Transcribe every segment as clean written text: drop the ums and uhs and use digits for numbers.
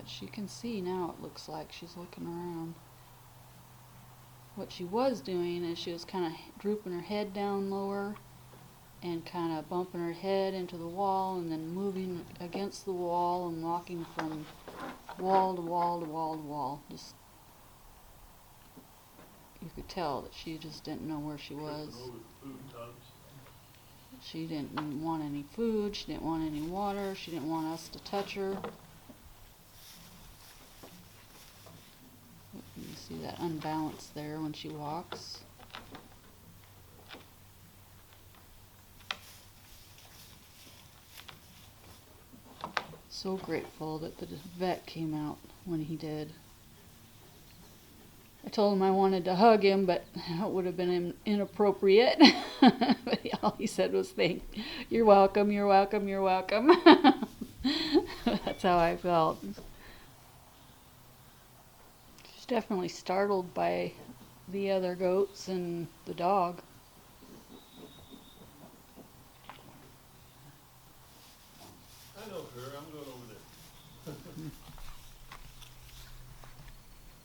But she can see now, it looks like she's looking around. What she was doing is she was kind of drooping her head down lower and kind of bumping her head into the wall and then moving against the wall and walking from wall to wall to wall to wall. Just, you could tell that she just didn't know where she was. She didn't want any food, she didn't want any water, she didn't want us to touch her. You see that unbalance there when she walks. So grateful that the vet came out when he did. I told him I wanted to hug him, but it would have been inappropriate. But all he said was, "You're welcome, you're welcome, you're welcome." That's how I felt. She's definitely startled by the other goats and the dog. I know her, I'm going over there.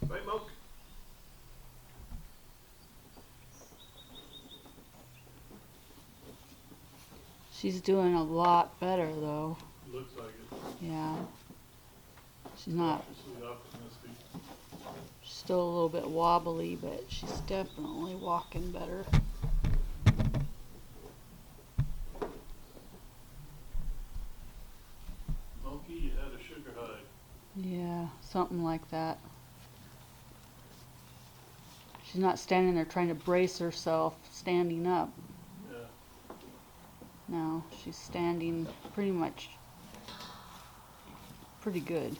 Right, Moke? She's doing a lot better, though. Looks like it. Yeah. She's not. Cautiously optimistic. She's still a little bit wobbly, but she's definitely walking better. Monkey, you had a sugar high. Yeah, something like that. She's not standing there trying to brace herself, standing up. Yeah. No, she's standing pretty much pretty good.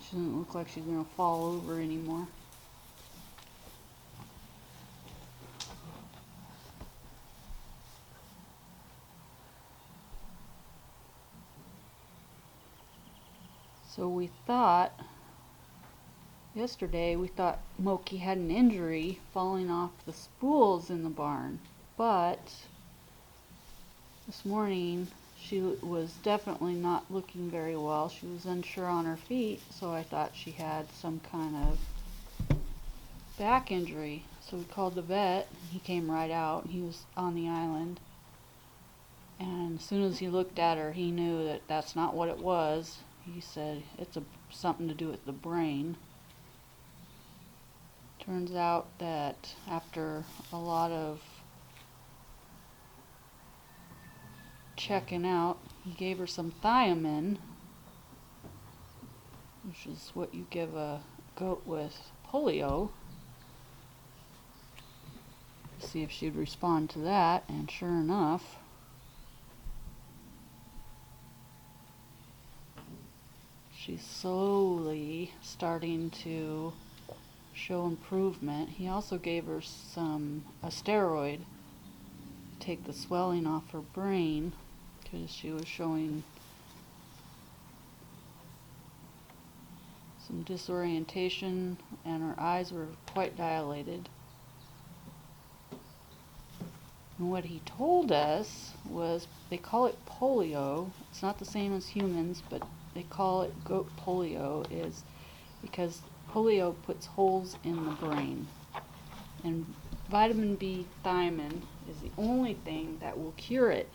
She doesn't look like she's gonna fall over anymore. So yesterday we thought Moki had an injury falling off the spools in the barn, but this morning she was definitely not looking very well. She was unsure on her feet, so I thought she had some kind of back injury. So we called the vet. He came right out. He was on the island. And as soon as he looked at her, he knew that that's not what it was. He said it's something to do with the brain. Turns out that after a lot of checking out, he gave her some thiamine, which is what you give a goat with polio, to see if she'd respond to that, and sure enough, she's slowly starting to show improvement. He also gave her a steroid to take the swelling off her brain, because she was showing some disorientation and her eyes were quite dilated. And what he told us was they call it polio. It's not the same as humans, but they call it goat polio is because polio puts holes in the brain. And vitamin B thiamine is the only thing that will cure it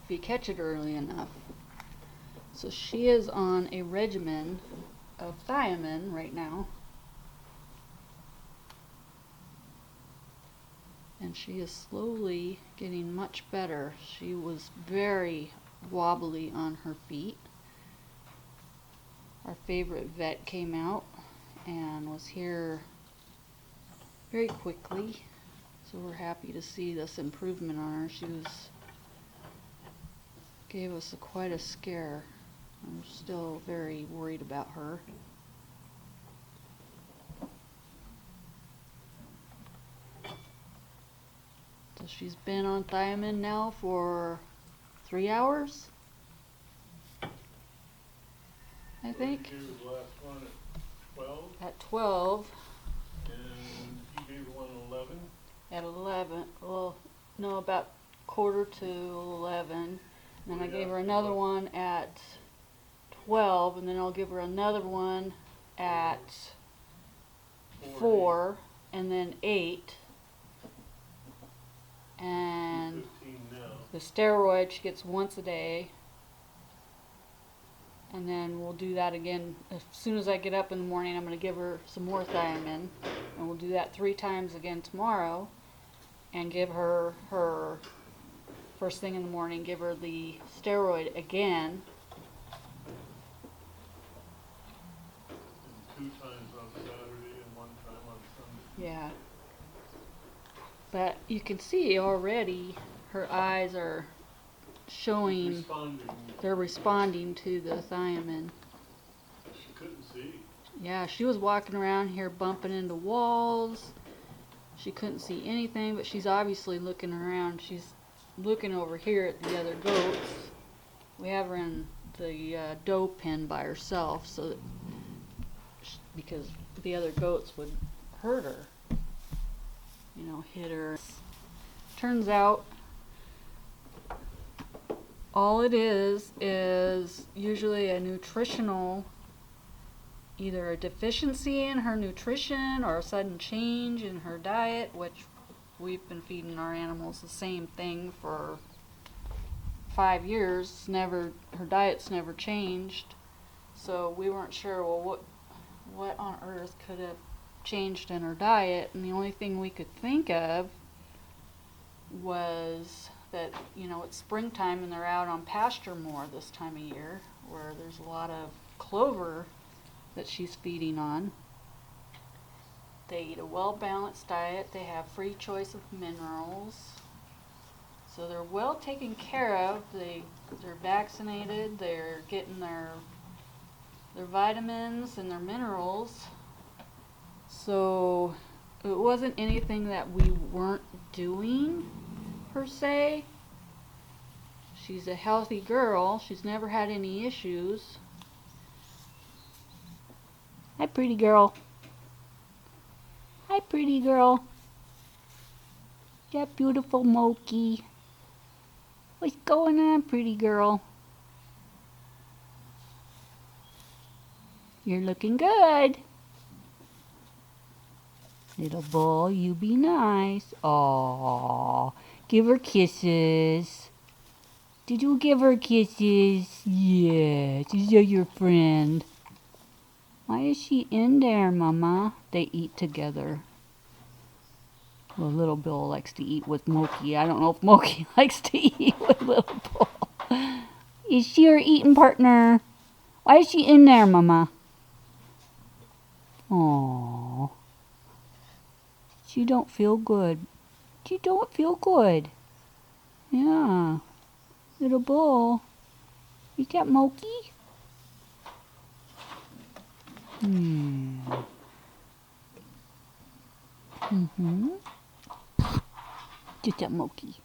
if you catch it early enough. So she is on a regimen of thiamine right now. And she is slowly getting much better. She was very wobbly on her feet. Our favorite vet came out and was here very quickly. So we're happy to see this improvement on her. She gave us quite a scare. I'm still very worried about her. So she's been on thiamine now for 3 hours, I think. She was the last one at 12. At 12. And you gave her one at 11. At 11. Well, no, about quarter to 11. Then I gave her another one at 12, and then I'll give her another one at 4, and then 8. And 15 now. the steroid she gets once a day. And then we'll do that again. As soon as I get up in the morning, I'm going to give her some more thiamine. And we'll do that 3 times again tomorrow. And give her first thing in the morning, give her the steroid again. 2 times on Saturday and 1 time on Sunday. Yeah. But you can see already her eyes are showing, they're responding to the thiamine. She couldn't see. Yeah, she was walking around here bumping into walls. She couldn't see anything, but she's obviously looking around. She's looking over here at the other goats. We have her in the doe pen by herself, so that because the other goats would hurt her, you know, hit her. Turns out all it is usually a nutritional, either a deficiency in her nutrition or a sudden change in her diet, which we've been feeding our animals the same thing for 5 years. Her diet's never changed. So we weren't sure, well, what on earth could have changed in her diet? And the only thing we could think of was that, you know, it's springtime and they're out on pasture more this time of year, where there's a lot of clover that she's feeding on. They eat a well-balanced diet. They have free choice of minerals. So they're well taken care of. They're vaccinated. They're getting their vitamins and their minerals. So it wasn't anything that we weren't doing per se. She's a healthy girl. She's never had any issues. Hi, pretty girl. Hi, pretty girl. Yeah, beautiful Moki. What's going on, pretty girl? You're looking good. Little bull, you be nice. Aww. Give her kisses. Did you give her kisses? Yes, she's your friend. Why is she in there, Mama? They eat together. Well, Little Bill likes to eat with Moki. I don't know if Moki likes to eat with Little Bill. Is she your eating partner? Why is she in there, Mama? Aww. She don't feel good. She don't feel good. Yeah. Little Bull. You got Moki? Cha-cha Moki.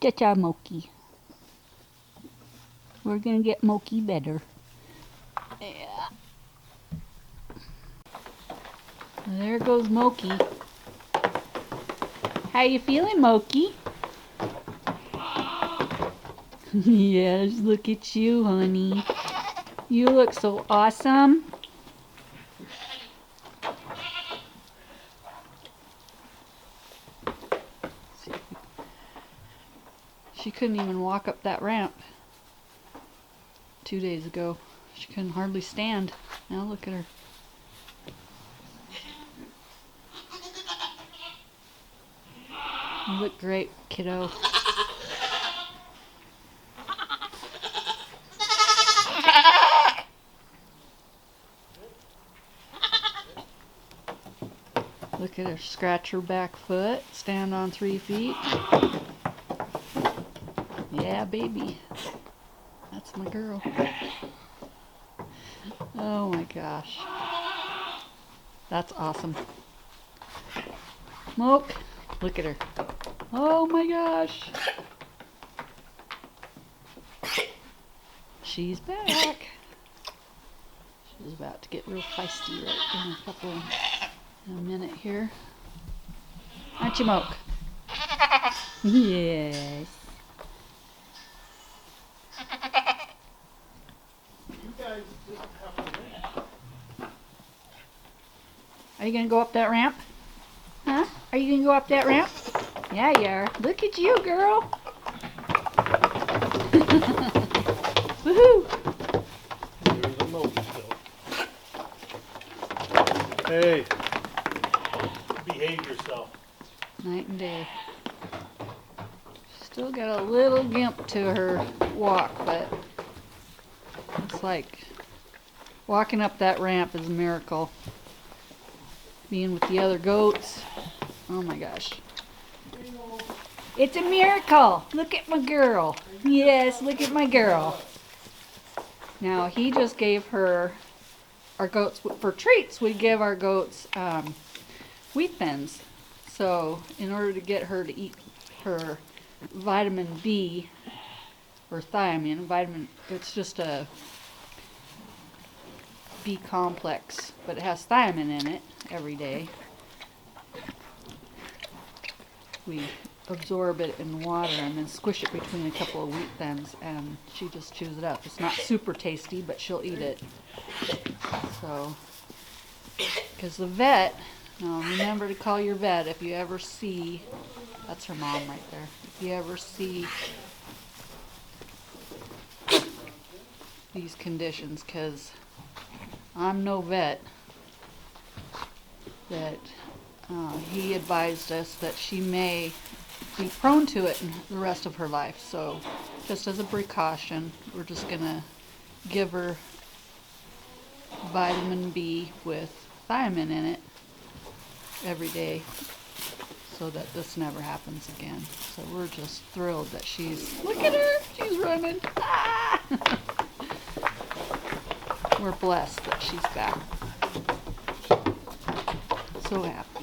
Cha-cha Moki. We're gonna get Moki better. Yeah. There goes Moki. How you feeling, Moki? Yes, look at you, honey. You look so awesome. She couldn't even walk up that ramp 2 days ago. She couldn't hardly stand. Now look at her. You look great, kiddo. Look at her, scratch her back foot, stand on 3 feet. Yeah, baby. That's my girl. Oh my gosh. That's awesome. Smoke, look at her. Oh my gosh. She's back. She's about to get real feisty right in a minute here. Aren't you, Moke? Yes. guys just have to wait. Are you gonna go up that ramp? Huh? Are you gonna go up that ramp? Yeah, you are. Look at you, girl. Woohoo! There's a moat still. Hey, behave yourself. Night and day. Still got a little gimp to her walk, but it's like walking up that ramp is a miracle. Being with the other goats, oh my gosh. It's a miracle. Look at my girl. Yes, look at my girl. Now he just gave her, our goats, for treats, we give our goats wheat thins. So in order to get her to eat her vitamin B, or thiamine, it's just a B complex, but it has thiamine in it every day. We absorb it in water and then squish it between a couple of wheat thins, and she just chews it up. It's not super tasty, but she'll eat it. So, because the vet, now remember to call your vet if you ever see, that's her mom right there, if you ever see these conditions, because I'm no vet, that he advised us that she may be prone to it in the rest of her life. So just as a precaution, we're just gonna give her vitamin B with thiamine in it every day so that this never happens again. So we're just thrilled that look at her, she's running. Ah! We're blessed that she's back. So happy.